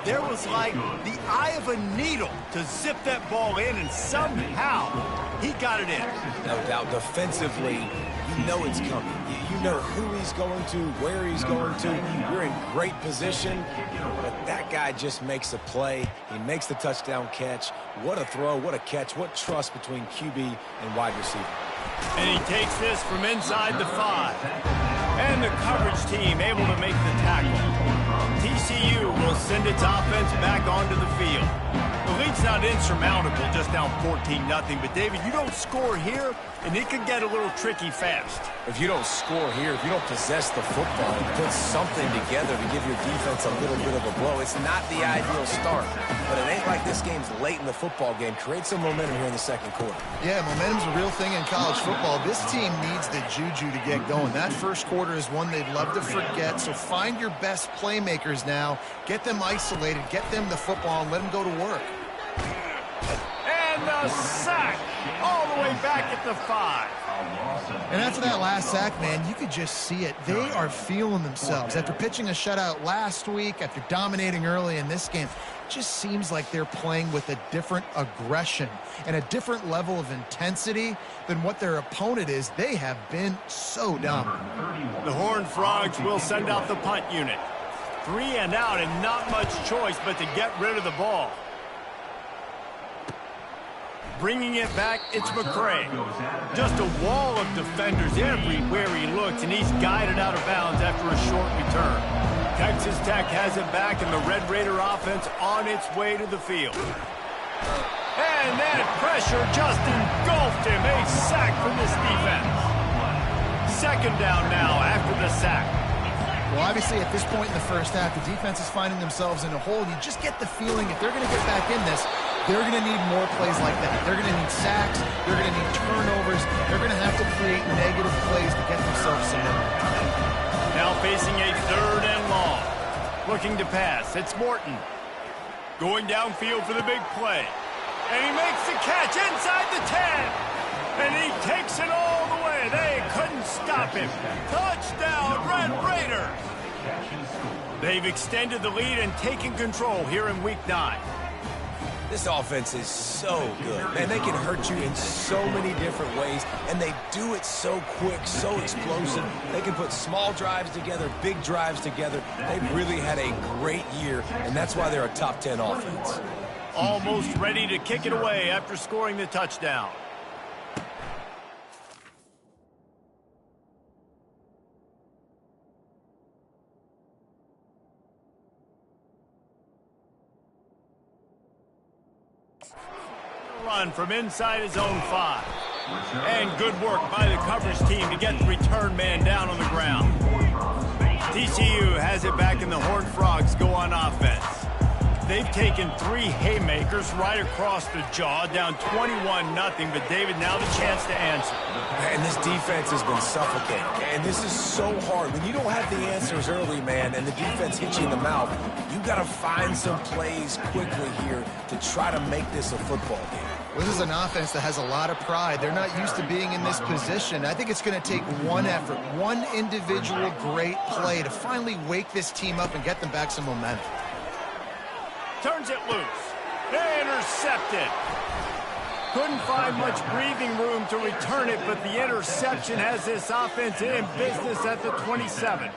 There was like the eye of a needle to zip that ball in, and somehow he got it in. No doubt, defensively, you know it's coming. You know who he's going to, where he's going to. You're in great position, but that guy just makes a play. He makes the touchdown catch. What a throw, what a catch, what trust between QB and wide receiver. And he takes this from inside the 5. And the coverage team able to make the tackle. TCU will send its offense back onto the field. The lead's not insurmountable, just down 14-0. But, David, you don't score here, and it could get a little tricky fast. If you don't score here, if you don't possess the football and put something together to give your defense a little bit of a blow, it's not the ideal start. But it ain't like this game's late in the football game. Create some momentum here in the second quarter. Yeah, momentum's a real thing in college football. This team needs the juju to get going. That first quarter is one they'd love to forget, so find your best playmakers now. Get them isolated, get them the football, and let them go to work. And the sack all the way back at the 5. And after that last sack, man, you could just see it. They are feeling themselves. After pitching a shutout last week, after dominating early in this game, it just seems like they're playing with a different aggression and a different level of intensity than what their opponent is. They have been so dominant. The Horned Frogs will send out the punt unit. 3 and out, and not much choice but to get rid of the ball. Bringing it back, it's McCray. Just a wall of defenders everywhere he looks, and he's guided out of bounds after a short return. Texas Tech has it back, and the Red Raider offense on its way to the field. And that pressure just engulfed him. A sack for this defense. Second down now after the sack. Well, obviously, at this point in the first half, the defense is finding themselves in a hole. You just get the feeling if they're going to get back in this, they're going to need more plays like that. They're going to need sacks. They're going to need turnovers. They're going to have to create negative plays to get themselves some momentum. Now facing a 3rd and long. Looking to pass. It's Morton. Going downfield for the big play. And he makes the catch inside the 10. And he takes it all the way. They couldn't stop him. Touchdown, Red Raiders. They've extended the lead and taken control here in Week 9. This offense is so good. Man, they can hurt you in so many different ways, and they do it so quick, so explosive. They can put small drives together, big drives together. They've really had a great year, and that's why they're a top 10 offense. Almost ready to kick it away after scoring the touchdown. Run from inside his own 5. And good work by the coverage team to get the return man down on the ground. TCU has it back, and the Horned Frogs go on offense. They've taken 3 haymakers right across the jaw, down 21-0. But, David, now the chance to answer. And this defense has been suffocating. And this is so hard. When you don't have the answers early, man, and the defense hits you in the mouth, you got to find some plays quickly here to try to make this a football game. This is an offense that has a lot of pride. They're not used to being in this position. I think it's going to take one effort, one individual great play to finally wake this team up and get them back some momentum. Turns it loose. Intercepted. Couldn't find much breathing room to return it, but the interception has this offense in business at the 27.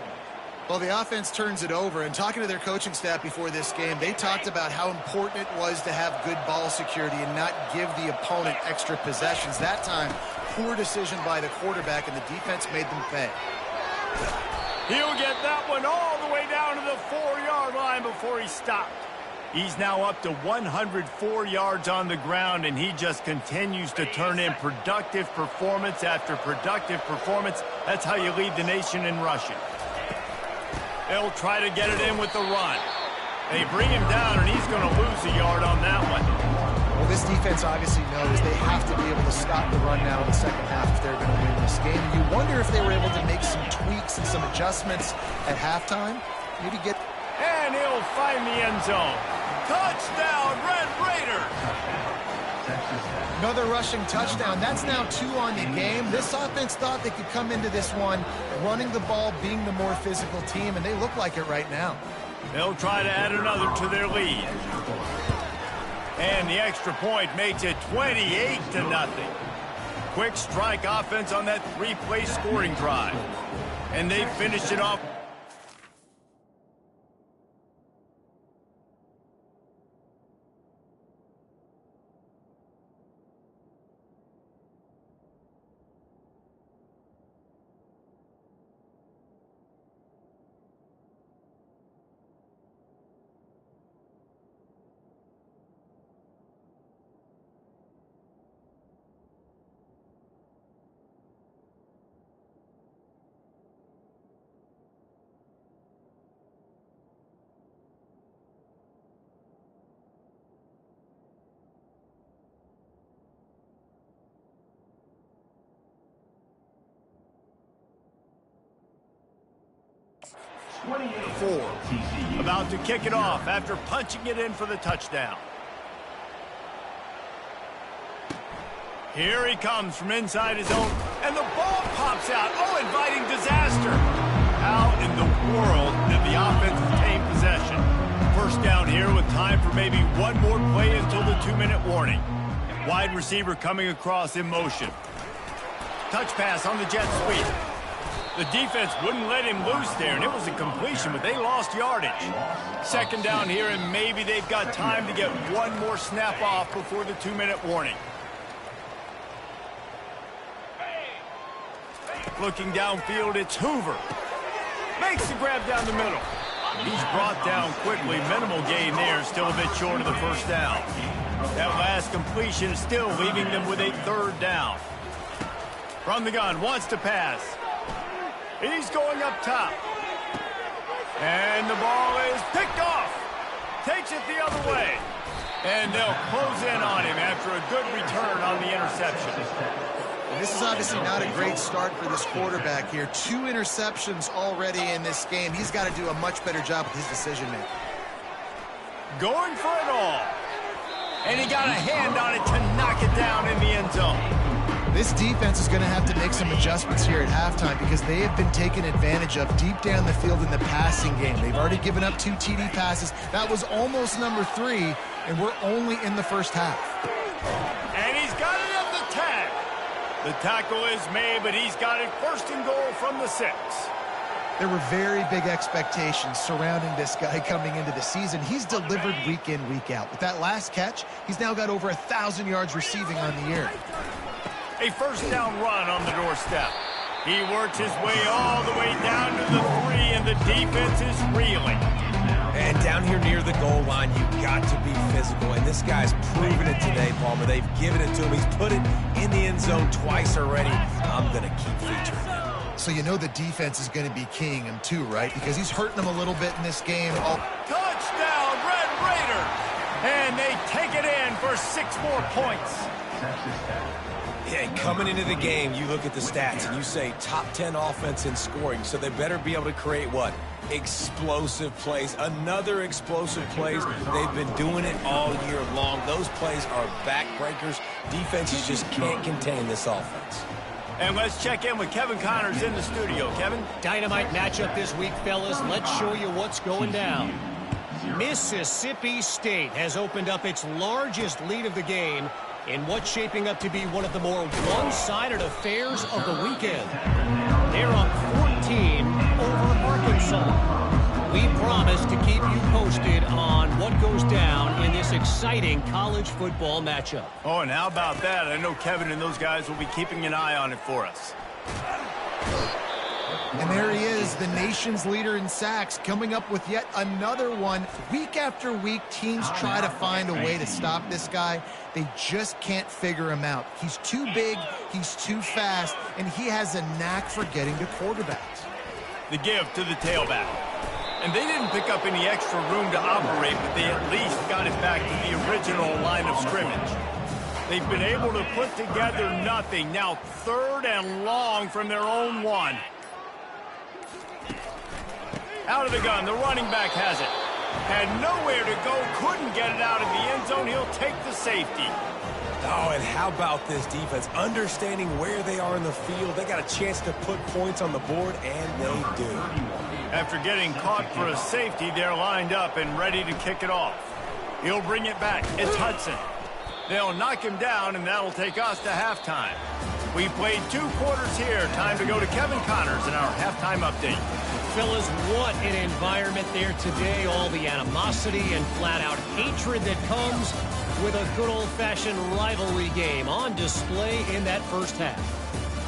Well, the offense turns it over, and talking to their coaching staff before this game, they talked about how important it was to have good ball security and not give the opponent extra possessions. That time, poor decision by the quarterback, and the defense made them pay. He'll get that one all the way down to the 4-yard line before he stopped. He's now up to 104 yards on the ground, and he just continues to turn in productive performance after productive performance. That's how you lead the nation in rushing. They'll try to get it in with the run. They bring him down, and he's going to lose a yard on that one. Well, this defense obviously knows they have to be able to stop the run now in the second half if they're going to win this game. You wonder if they were able to make some tweaks and some adjustments at halftime. Maybe get... And he'll find the end zone. Touchdown, Red Raiders! Another rushing touchdown. That's now 2 on the game. This offense thought they could come into this one running the ball, being the more physical team, and they look like it right now. They'll try to add another to their lead. And the extra point makes it 28-0. Quick strike offense on that three-play scoring drive. And they finished it off. Four. About to kick it off after punching it in for the touchdown. Here he comes from inside his own, and the ball pops out. Oh, inviting disaster. How in the world did the offense retain possession? First down here with time for maybe one more play until the 2-minute warning. Wide receiver coming across in motion. Touch pass on the jet sweep. The defense wouldn't let him loose there, and it was a completion, but they lost yardage. Second down here, and maybe they've got time to get one more snap off before the 2-minute warning. Looking downfield, it's Hoover. Makes the grab down the middle. He's brought down quickly. Minimal gain there, still a bit short of the first down. That last completion is still leaving them with a third down. From the gun, wants to pass. He's going up top. And the ball is picked off. Takes it the other way. And they'll close in on him after a good return on the interception. And this is obviously not a great start for this quarterback here. 2 interceptions already in this game. He's got to do a much better job with his decision-making. Going for it all. And he got a hand on it to knock it down in the end zone. This defense is going to have to make some adjustments here at halftime because they have been taken advantage of deep down the field in the passing game. They've already given up 2 TD passes. That was almost number 3, and we're only in the first half. And he's got it at the tag. The tackle is made, but he's got it first and goal from the 6. There were very big expectations surrounding this guy coming into the season. He's delivered week in, week out. With that last catch, he's now got over 1,000 yards receiving on the year. A first down run on the doorstep. He works his way all the way down to the 3, and the defense is reeling. And down here near the goal line, you've got to be physical. And this guy's proven it today, Palmer. They've given it to him. He's put it in the end zone twice already. I'm going to keep featuring him. So you know the defense is going to be keying him too, right? Because he's hurting them a little bit in this game. Oh. Touchdown, Red Raiders! And they take it in for 6 more points. Yeah, coming into the game, you look at the stats and you say top 10 offense in scoring, so they better be able to create what? Explosive plays. Another explosive plays. They've been doing it all year long. Those plays are backbreakers. Defenses just can't contain this offense. And let's check in with Kevin Connors in the studio. Kevin? Dynamite matchup this week, fellas. Let's show you what's going down. Mississippi State has opened up its largest lead of the game in what's shaping up to be one of the more one-sided affairs of the weekend. They're up 14 over Arkansas. We promise to keep you posted on what goes down in this exciting college football matchup. Oh, and how about that? I know Kevin and those guys will be keeping an eye on it for us. And there he is, the nation's leader in sacks, coming up with yet another one. Week after week, teams try to find a way to stop this guy. They just can't figure him out. He's too big, he's too fast, and he has a knack for getting to quarterbacks. The give to the tailback. And they didn't pick up any extra room to operate, but they at least got it back to the original line of scrimmage. They've been able to put together nothing. Now 3rd and long from their own 1. Out of the gun, the running back has it. Had nowhere to go, couldn't get it out of the end zone. He'll take the safety. Oh, and how about this defense? Understanding where they are in the field. They got a chance to put points on the board, and they do. After getting caught for a safety, they're lined up and ready to kick it off. He'll bring it back. It's Hudson. They'll knock him down, and that'll take us to halftime. We played 2 quarters here. Time to go to Kevin Connors in our halftime update. Fellas, what an environment there today. All the animosity and flat-out hatred that comes with a good old-fashioned rivalry game on display in that first half.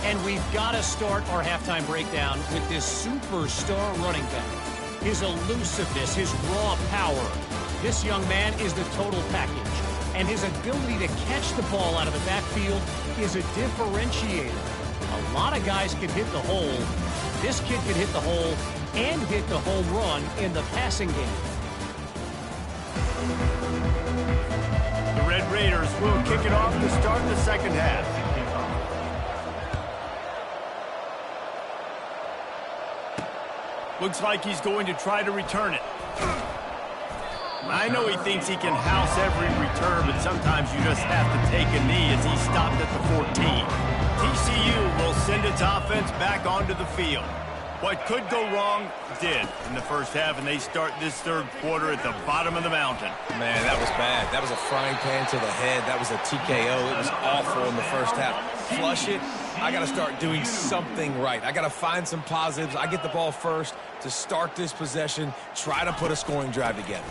And we've got to start our halftime breakdown with this superstar running back. His elusiveness, his raw power. This young man is the total package. And his ability to catch the ball out of the backfield is a differentiator. A lot of guys can hit the hole. This kid can hit the hole and hit the home run in the passing game. The Red Raiders will kick it off to start the second half. Looks like he's going to try to return it. I know he thinks he can house every return, but sometimes you just have to take a knee as he stopped at the 14. TCU will send its offense back onto the field. What could go wrong did in the first half, and they start this third quarter at the bottom of the mountain. Man, that was bad. That was a frying pan to the head. That was a TKO. It was awful in the first half. Flush it. I got to start doing something right. I got to find some positives. I get the ball first to start this possession, try to put a scoring drive together.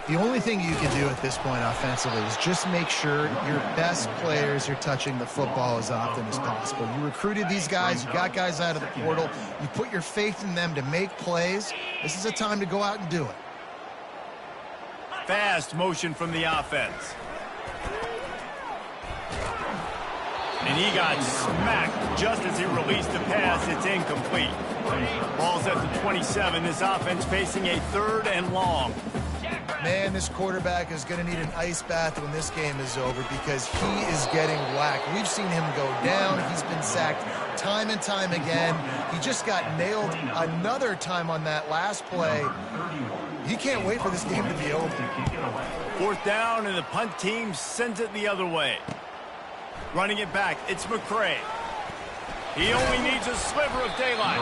The only thing you can do at this point offensively is just make sure your best players are touching the football as often as possible. You recruited these guys. You got guys out of the portal. You put your faith in them to make plays. This is a time to go out and do it. Fast motion from the offense. And he got smacked just as he released the pass. It's incomplete. Ball's at the 27. This offense facing a 3rd and long. Man, this quarterback is going to need an ice bath when this game is over because he is getting whacked. We've seen him go down. He's been sacked time and time again. He just got nailed another time on that last play. He can't wait for this game to be over. 4th down, and the punt team sends it the other way. Running it back, it's McCray. He only needs a sliver of daylight.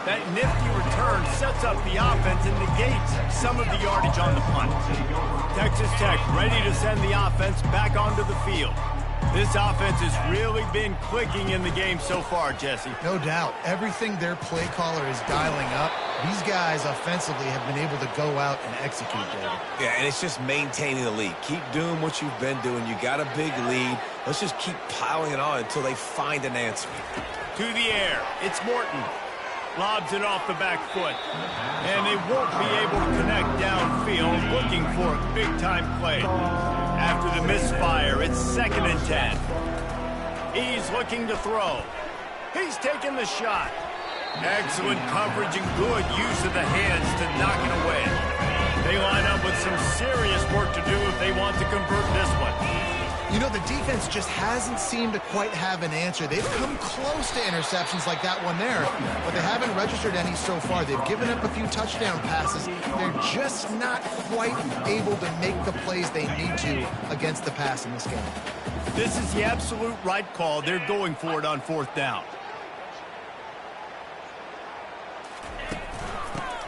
That nifty return sets up the offense and negates some of the yardage on the punt. Texas Tech ready to send the offense back onto the field. This offense has really been clicking in the game so far, Jesse. No doubt. Everything their play caller is dialing up, these guys offensively have been able to go out and execute, David. Yeah, and it's just maintaining the lead. Keep doing what you've been doing. You got a big lead. Let's just keep piling it on until they find an answer. To the air, it's Morton. Lobs it off the back foot. And they won't be able to connect downfield, looking for a big-time play. After the misfire, it's 2nd and 10. He's looking to throw. He's taking the shot. Excellent coverage and good use of the hands to knock it away. They line up with some serious work to do if they want to convert this one. You know, the defense just hasn't seemed to quite have an answer. They've come close to interceptions like that one there, but they haven't registered any so far. They've given up a few touchdown passes. They're just not quite able to make the plays they need to against the pass in this game. This is the absolute right call. They're going for it on 4th down.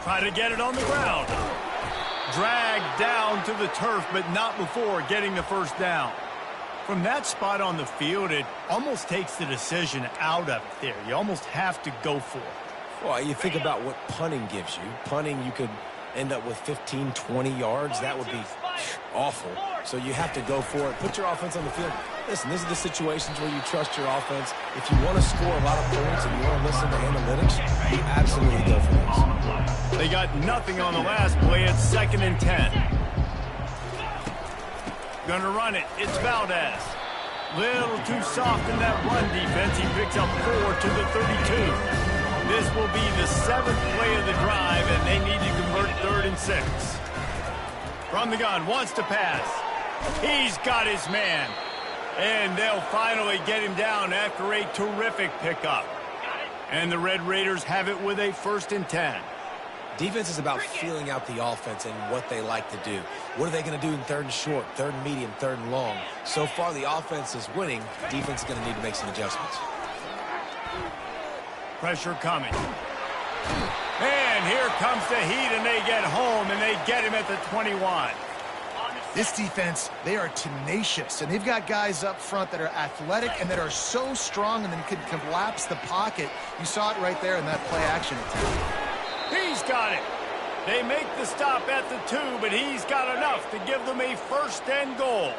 Try to get it on the ground. Dragged down to the turf, but not before getting the 1st down. From that spot on the field, it almost takes the decision out of it there. You almost have to go for it. Well, you think about what punting gives you. Punting, you could end up with 15, 20 yards. That would be awful. So you have to go for it. Put your offense on the field. Listen, these are the situations where you trust your offense. If you want to score a lot of points and you want to listen to analytics, you absolutely go for this. They got nothing on the last play. It's 2nd and 10. Gonna run it. It's Valdez. Little too soft in that run defense. He picks up 4 to the 32. This will be the 7th play of the drive, and they need to convert 3rd and 6. From the gun, wants to pass. He's got his man. And they'll finally get him down after a terrific pickup. And the Red Raiders have it with a 1st and 10. Defense is about feeling out the offense and what they like to do. What are they going to do in 3rd and short, 3rd and medium, 3rd and long? So far, the offense is winning. Defense is going to need to make some adjustments. Pressure coming. And here comes the heat, and they get home, and they get him at the 21. This defense, they are tenacious, and they've got guys up front that are athletic and that are so strong and then can collapse the pocket. You saw it right there in that play-action attack. He's got it. They make the stop at the 2, but he's got enough to give them a first and goal.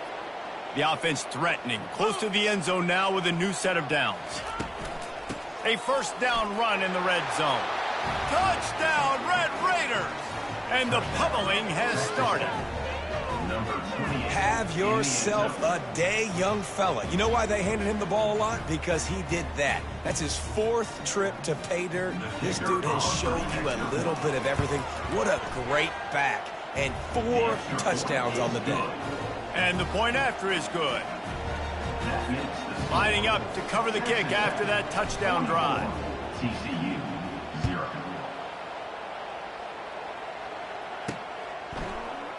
The offense threatening, close to the end zone now with a new set of downs. A first down run in the red zone. Touchdown, Red Raiders! And the pummeling has started. Have yourself a day, young fella. You know why they handed him the ball a lot? Because he did that. That's his 4th trip to pay dirt. This dude has shown you a little bit of everything. What a great back. And 4 touchdowns on the day. And the point after is good. Lining up to cover the kick after that touchdown drive. TCU 0.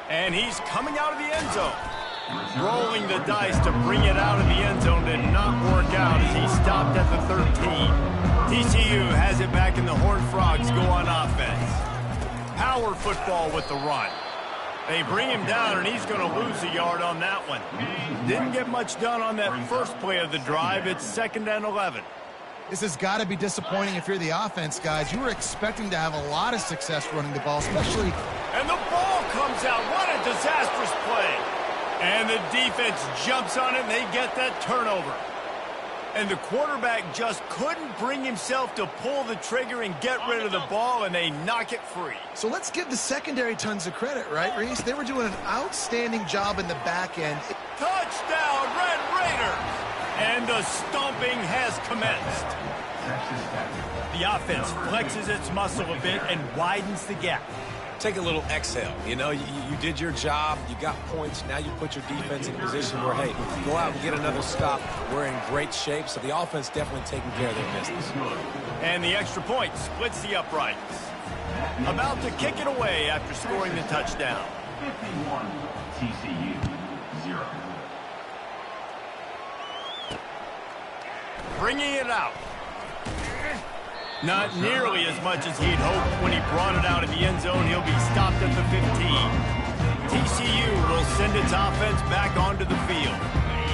And he's coming out of the end zone. Rolling the dice to bring it out of the end zone did not work out as he stopped at the 13. TCU has it back and the Horned Frogs go on offense. Power football with the run. They bring him down, and he's going to lose a yard on that one. Didn't get much done on that first play of the drive. It's 2nd and 11. This has got to be disappointing if you're the offense, guys. You were expecting to have a lot of success running the ball, especially... And the ball comes out. What a disastrous play. And the defense jumps on it, and they get that turnover. And the quarterback just couldn't bring himself to pull the trigger and get rid of the ball, and they knock it free. So let's give the secondary tons of credit, right, Reese? They were doing an outstanding job in the back end. Touchdown, Red Raiders! And the stomping has commenced. The offense flexes its muscle a bit and widens the gap. Take a little exhale. You know, you did your job. You got points. Now you put your defense in a position where, hey, go out and get another stop. We're in great shape, so the offense definitely taking care of their business. And the extra point splits the uprights. About to kick it away after scoring the touchdown. 51 TCU 0. Bringing it out. Not nearly as much as he'd hoped when he brought it out of the end zone. He'll be stopped at the 15. TCU will send its offense back onto the field.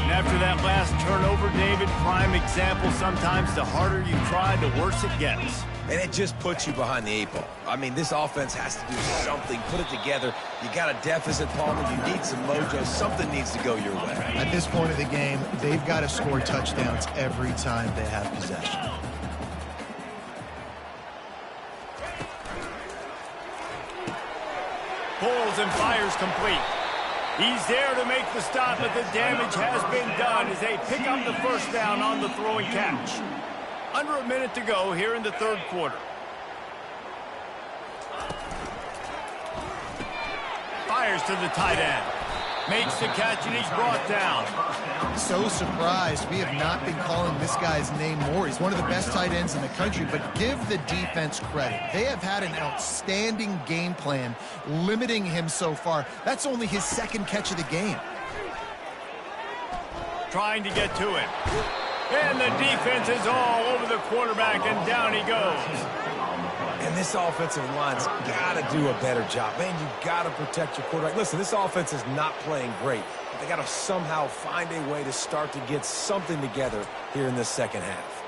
And after that last turnover, David, prime example, sometimes the harder you try, the worse it gets. And it just puts you behind the 8 ball. I mean, this offense has to do something, put it together. You got a deficit, Palmer. You need some mojo. Something needs to go your way. At this point of the game, they've got to score touchdowns every time they have possession. Pulls and fires complete. He's there to make the stop, but the damage has been done as they pick up the first down on the throw and catch. Under a minute to go here in the 3rd quarter. Fires to the tight end. Makes the catch, and he's brought down. So surprised we have not been calling this guy's name more. He's one of the best tight ends in the country, but give the defense credit. They have had an outstanding game plan limiting him so far. That's only his 2nd catch of the game. Trying to get to him. And the defense is all over the quarterback, and down he goes. And this offensive line's got to do a better job. Man, you got to protect your quarterback. Listen, this offense is not playing great. They got to somehow find a way to start to get something together here in this 2nd half.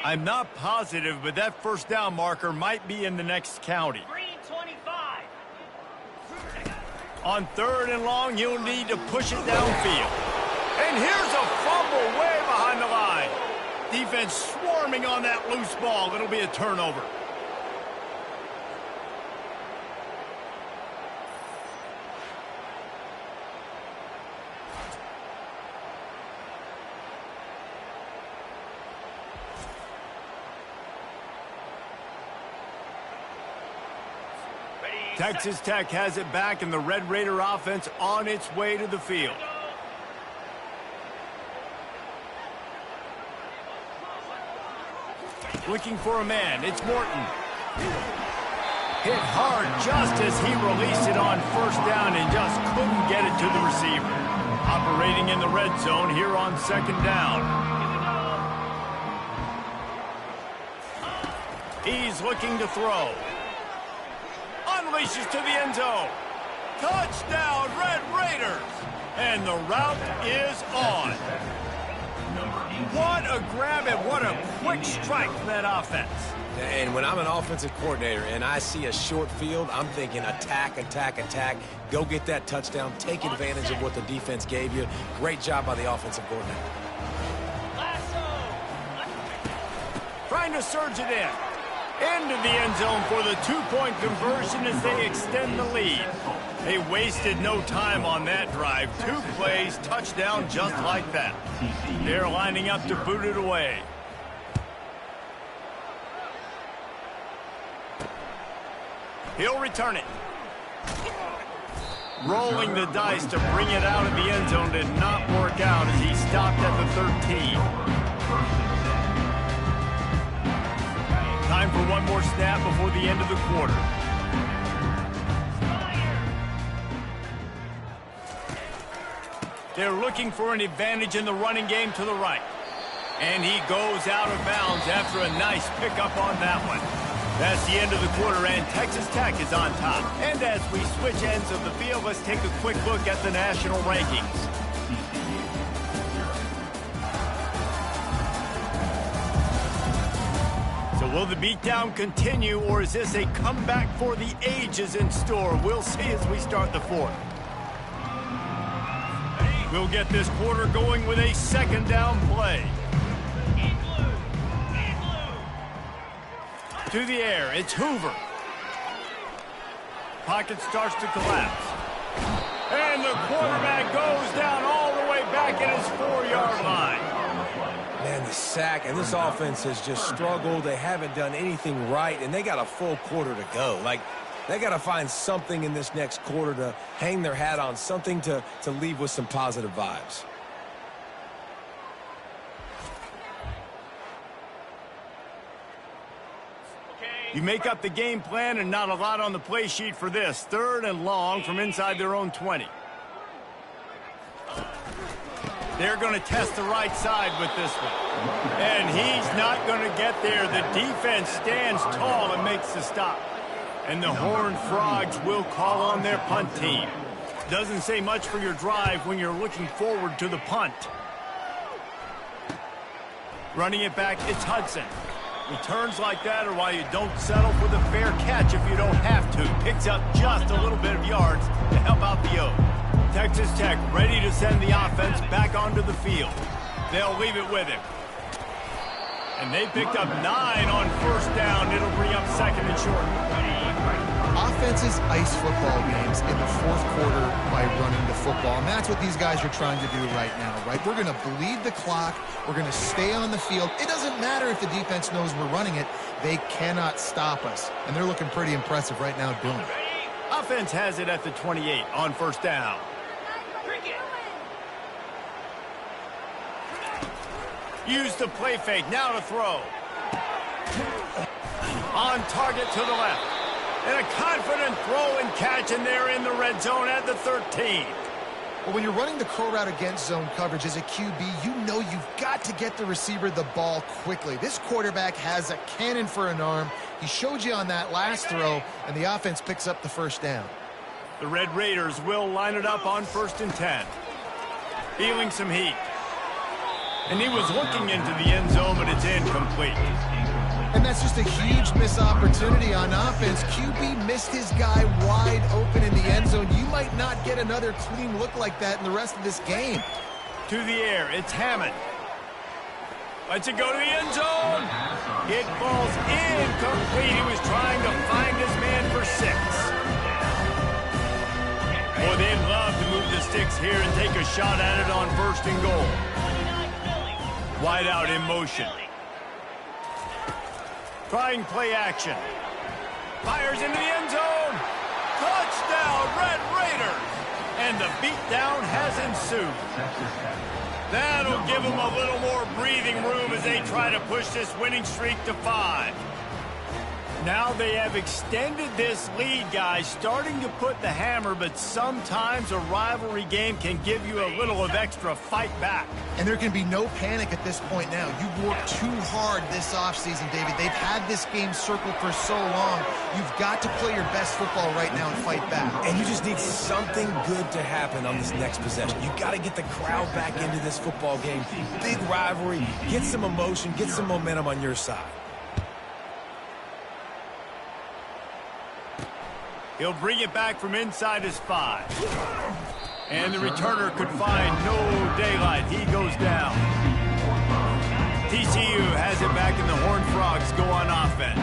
I'm not positive, but that first down marker might be in the next county. On 3rd and long, you'll need to push it downfield. And here's a fumble way behind the line. Defense swarming on that loose ball. It'll be a turnover. Texas Tech has it back, and the Red Raider offense on its way to the field. Looking for a man. It's Morton. Hit hard just as he released it on first down and just couldn't get it to the receiver. Operating in the red zone here on second down. He's looking to throw. Unleashes to the end zone. Touchdown, Red Raiders! And the route is on. What a grab and what a quick strike for that offense. And when I'm an offensive coordinator and I see a short field, I'm thinking attack, attack, attack. Go get that touchdown. Take advantage of what the defense gave you. Great job by the offensive coordinator. Trying to surge it in. Into the end zone for the two-point conversion as they extend the lead. They wasted no time on that drive. 2 plays, touchdown just like that. They're lining up to boot it away. He'll return it. Rolling the dice to bring it out of the end zone did not work out as he stopped at the 13. Time for one more snap before the end of the quarter. They're looking for an advantage in the running game to the right. And he goes out of bounds after a nice pickup on that one. That's the end of the quarter, and Texas Tech is on top. And as we switch ends of the field, let's take a quick look at the national rankings. So will the beatdown continue, or is this a comeback for the ages in store? We'll see as we start the fourth. We'll get this quarter going with a second down play. To the air, it's Hoover. Pocket starts to collapse. And the quarterback goes down all the way back at his 4-yard line. Man, the sack, and this offense has just struggled. They haven't done anything right, and they got a full quarter to go. Like, they got to find something in this next quarter to hang their hat on, something to leave with some positive vibes. You make up the game plan and not a lot on the play sheet for this. 3rd and long from inside their own 20. They're going to test the right side with this one. And he's not going to get there. The defense stands tall and makes the stop. And the Horned Frogs will call on their punt team. Doesn't say much for your drive when you're looking forward to the punt. Running it back, it's Hudson. Returns like that are why you don't settle for the fair catch if you don't have to. Picks up just a little bit of yards to help out the Oak. Texas Tech ready to send the offense back onto the field. They'll leave it with him. And they picked up 9 on first down. It'll bring up second and short. Offenses ice football games in the fourth quarter by running the football. And that's what these guys are trying to do right now, right? We're going to bleed the clock. We're going to stay on the field. It doesn't matter if the defense knows we're running it. They cannot stop us. And they're looking pretty impressive right now doing it. Offense has it at the 28 on first down. Use the play fake. Now to throw. On target to the left. And a confident throw and catch, and they're in the red zone at the 13. Well, when you're running the curl route against zone coverage as a QB, you know you've got to get the receiver the ball quickly. This quarterback has a cannon for an arm. He showed you on that last throw, and the offense picks up the first down. The Red Raiders will line it up on 1st and 10. Feeling some heat. And he was looking into the end zone, but it's incomplete. And that's just a huge missed opportunity on offense. QB missed his guy wide open in the end zone. You might not get another clean look like that in the rest of this game. To the air, it's Hammond. Lets it go to the end zone. It falls incomplete. He was trying to find his man for 6. Boy, they'd love to move the sticks here and take a shot at it on 1st and goal. Wide out in motion. Trying play action. Fires into the end zone. Touchdown, Red Raiders. And the beatdown has ensued. That'll give them a little more breathing room as they try to push this winning streak to 5. Now they have extended this lead, guys, starting to put the hammer, but sometimes a rivalry game can give you a little of extra fight back. And there can be no panic at this point now. You've worked too hard this offseason, David. They've had this game circled for so long. You've got to play your best football right now and fight back. And you just need something good to happen on this next possession. You got to get the crowd back into this football game. Big rivalry. Get some emotion. Get some momentum on your side. He'll bring it back from inside his 5. And the returner could find no daylight. He goes down. TCU has it back, and the Horned Frogs go on offense.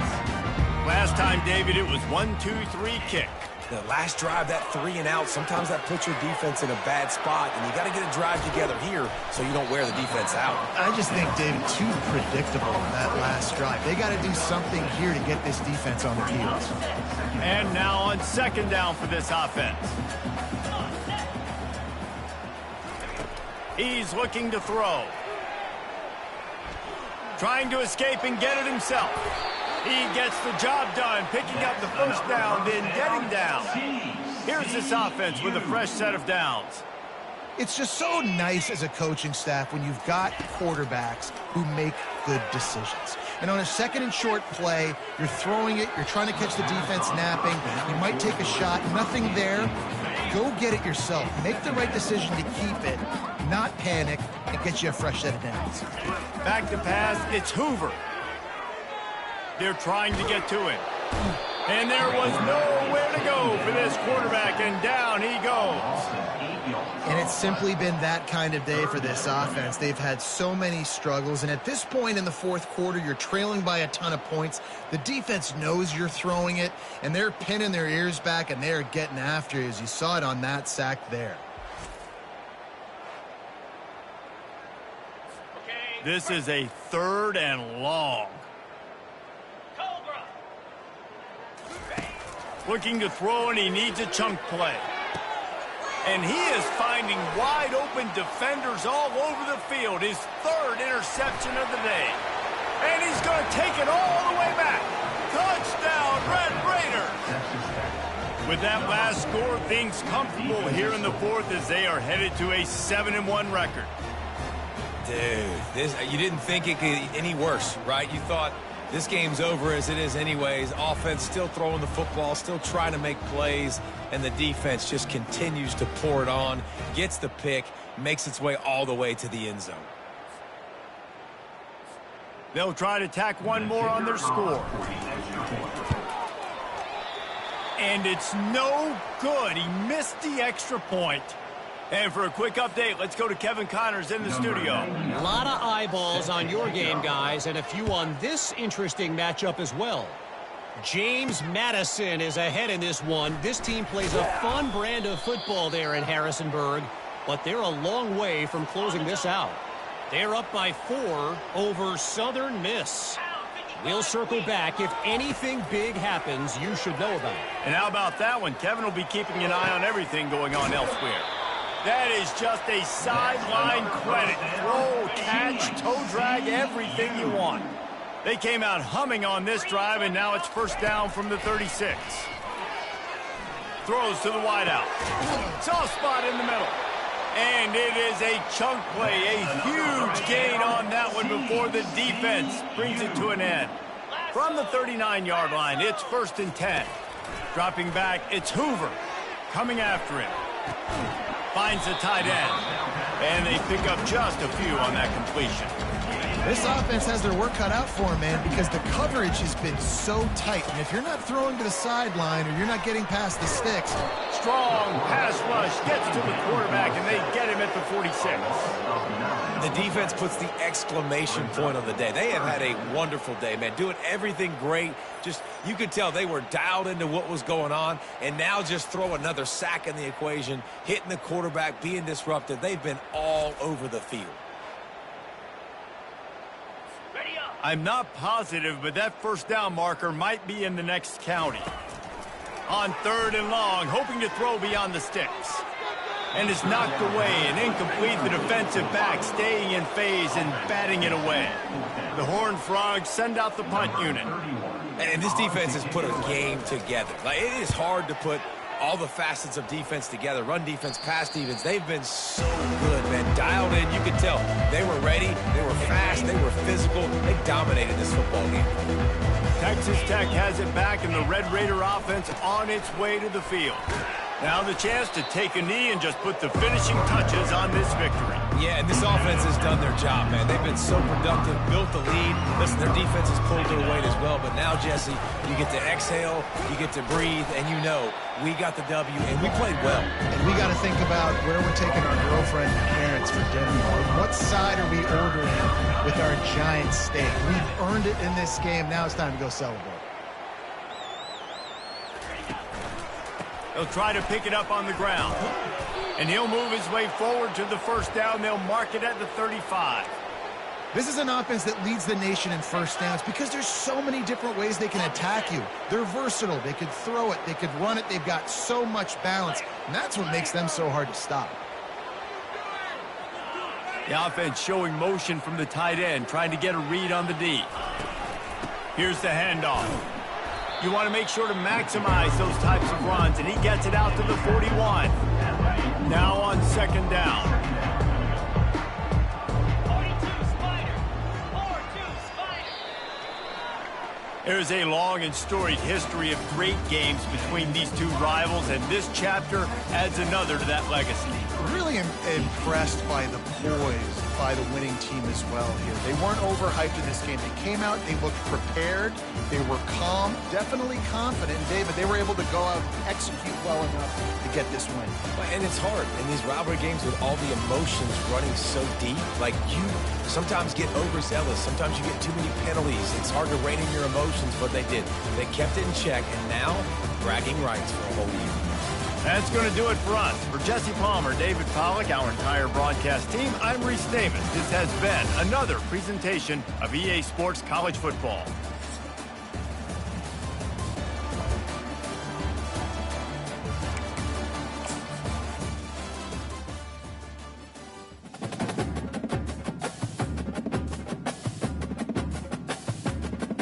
Last time, David, it was 1-2-3 kick. The last drive, that 3 and out, sometimes that puts your defense in a bad spot, and you got to get a drive together here so you don't wear the defense out. I just think, David, too predictable in that last drive. They got to do something here to get this defense on their heels. And now on second down for this offense. He's looking to throw. Trying to escape and get it himself. He gets the job done, picking up the first down, then getting down. Here's this offense with a fresh set of downs. It's just so nice as a coaching staff when you've got quarterbacks who make good decisions. And on a second and short play, you're throwing it, you're trying to catch the defense napping, you might take a shot, nothing there. Go get it yourself. Make the right decision to keep it, not panic, and get you a fresh set of downs. Back to pass, it's Hoover. They're trying to get to him. And there was nowhere to go for this quarterback, and down he goes. And it's simply been that kind of day for this offense. They've had so many struggles, and at this point in the fourth quarter, you're trailing by a ton of points. The defense knows you're throwing it, and they're pinning their ears back, and they're getting after you, as you saw it on that sack there. This is a 3rd and long. Looking to throw, and he needs a chunk play. And he is finding wide-open defenders all over the field. His 3rd interception of the day. And he's going to take it all the way back. Touchdown, Red Raiders! With that last score, things comfortable here in the 4th as they are headed to a 7-1 record. Dude, you didn't think it could get any worse, right? You thought this game's over as it is anyways. Offense still throwing the football, still trying to make plays, and the defense just continues to pour it on, gets the pick, makes its way all the way to the end zone. They'll try to tack one more on their score. And it's no good. He missed the extra point. And for a quick update, let's go to Kevin Connors in the studio. A lot of eyeballs on your game, guys, and a few on this interesting matchup as well. James Madison is ahead in this one. This team plays a fun brand of football there in Harrisonburg, but they're a long way from closing this out. They're up by 4 over Southern Miss. We'll circle back. If anything big happens, you should know about it. And how about that one? Kevin will be keeping an eye on everything going on elsewhere. That is just a sideline credit. Throw, catch, toe drag, everything you want. They came out humming on this drive, and now it's first down from the 36. Throws to the wideout. Soft spot in the middle. And it is a chunk play, a huge gain on that one before the defense brings it to an end. From the 39-yard line, it's 1st and 10. Dropping back, it's Hoover coming after him. Finds the tight end. And they pick up just a few on that completion. This offense has their work cut out for them, man, because the coverage has been so tight. And if you're not throwing to the sideline or you're not getting past the sticks. Strong pass rush gets to the quarterback, and they get him at the 46. The defense puts the exclamation point on the day. They have had a wonderful day, man, doing everything great. Just, you could tell they were dialed into what was going on, and now just throw another sack in the equation, hitting the quarterback, being disruptive. They've been all over the field. I'm not positive, but that first down marker might be in the next county. On 3rd and long, hoping to throw beyond the sticks. And it's knocked away and incomplete. The defensive back staying in phase and batting it away. The Horned Frogs send out the punt unit. And this defense has put a game together. Like, it is hard to put all the facets of defense together. Run defense, pass defense. They've been so good, man. Dialed in. You could tell they were ready. They were fast. They were physical. They dominated this football game. Texas Tech has it back, and the Red Raider offense on its way to the field. Now the chance to take a knee and just put the finishing touches on this victory. Yeah, and this offense has done their job, man. They've been so productive, built the lead. Listen, their defense has pulled their weight as well. But now, Jesse, you get to exhale, you get to breathe, and you know we got the W, and we played well. And we got to think about where we're taking our girlfriend and parents for dinner. What side are we ordering with our giant steak? We've earned it in this game. Now it's time to go celebrate. He'll try to pick it up on the ground. And he'll move his way forward to the first down. They'll mark it at the 35. This is an offense that leads the nation in first downs because there's so many different ways they can attack you. They're versatile. They could throw it. They could run it. They've got so much balance. And that's what makes them so hard to stop. The offense showing motion from the tight end, trying to get a read on the D. Here's the handoff. You want to make sure to maximize those types of runs, and he gets it out to the 41. Now on second down. 42 Spider. 42 Spider. There's a long and storied history of great games between these two rivals, and this chapter adds another to that legacy. Really impressed by the poise by the winning team as well here. They weren't overhyped in this game. They came out, they looked prepared, they were calm, definitely confident. David, they were able to go out and execute well enough to get this win. And it's hard in these rivalry games with all the emotions running so deep. Like, you sometimes get overzealous. Sometimes you get too many penalties. It's hard to rein in your emotions, but they did. They kept it in check, and now bragging rights for a whole year. That's going to do it for us. For Jesse Palmer, David Pollack, our entire broadcast team, I'm Reese Davis. This has been another presentation of EA Sports College Football.